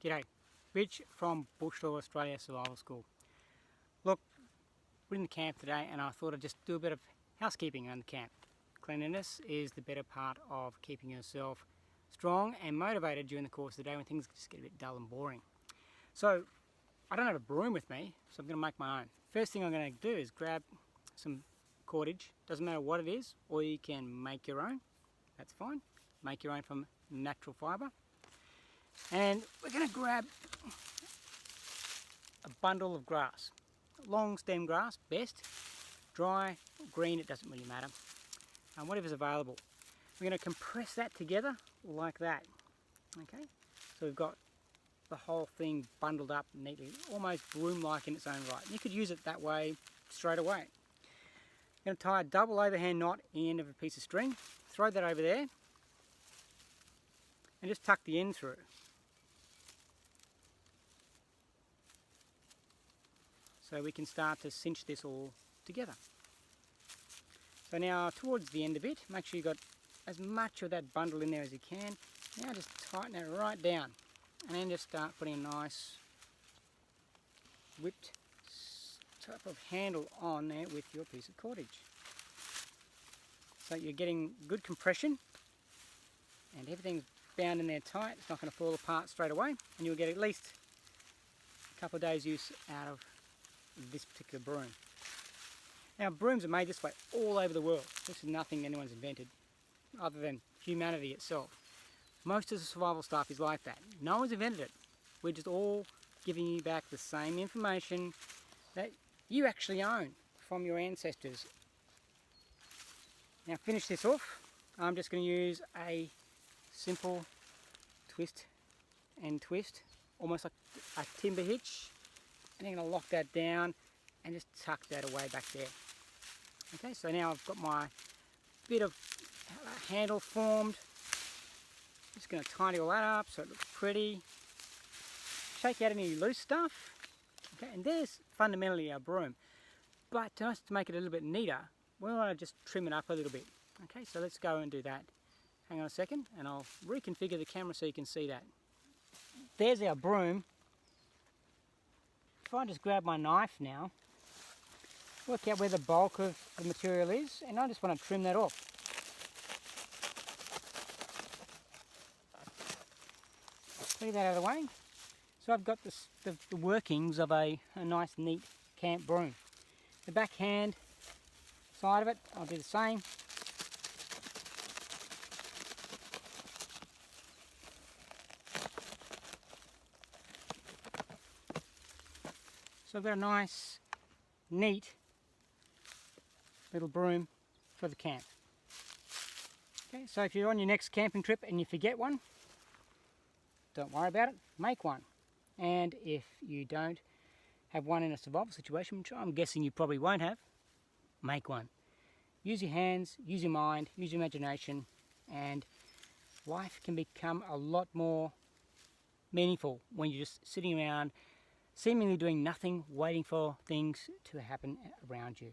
G'day, Rich from Bushlaw Australia Survival School. Look, we're in the camp today and I thought I'd just do a bit of housekeeping around the camp. Cleanliness is the better part of keeping yourself strong and motivated during the course of the day when things just get a bit dull and boring. So, I don't have a broom with me, so I'm going to make my own. First thing I'm going to do is grab some cordage, doesn't matter what it is, or you can make your own, that's fine. Make your own from natural fibre. And we're going to grab a bundle of grass, long stem grass, best, dry, green, it doesn't really matter, and whatever's available. We're going to compress that together like that, okay? So we've got the whole thing bundled up neatly, almost broom-like in its own right. You could use it that way straight away. I'm going to tie a double overhand knot in the end of a piece of string, throw that over there, and just tuck the end through. So we can start to cinch this all together. So now towards the end of it, make sure you've got as much of that bundle in there as you can. Now just tighten it right down and then just start putting a nice whipped type of handle on there with your piece of cordage. So you're getting good compression and everything's bound in there tight. It's not going to fall apart straight away and you'll get at least a couple of days use out of this particular broom. Now brooms are made this way all over the world. This is nothing anyone's invented other than humanity itself. Most of the survival stuff is like that. No one's invented it. We're just all giving you back the same information that you actually own from your ancestors. Now finish this off. I'm just going to use a simple twist and twist, almost like a timber hitch. And I'm going to lock that down and just tuck that away back there. Okay, so now I've got my bit of handle formed. Just going to tidy all that up so it looks pretty. Shake out any loose stuff. Okay, and there's fundamentally our broom. But just to make it a little bit neater, we want to just trim it up a little bit. Okay, so let's go and do that. Hang on a second and I'll reconfigure the camera so you can see that. There's our broom. If I just grab my knife now, work out where the bulk of the material is, and I just want to trim that off. Clear that out of the way. So I've got the workings of a nice neat camp broom. The backhand side of it, I'll do the same. So I've got a nice, neat little broom for the camp. Okay, so if you're on your next camping trip and you forget one, don't worry about it, make one. And if you don't have one in a survival situation, which I'm guessing you probably won't have, make one. Use your hands, use your mind, use your imagination, and life can become a lot more meaningful when you're just sitting around seemingly doing nothing, waiting for things to happen around you.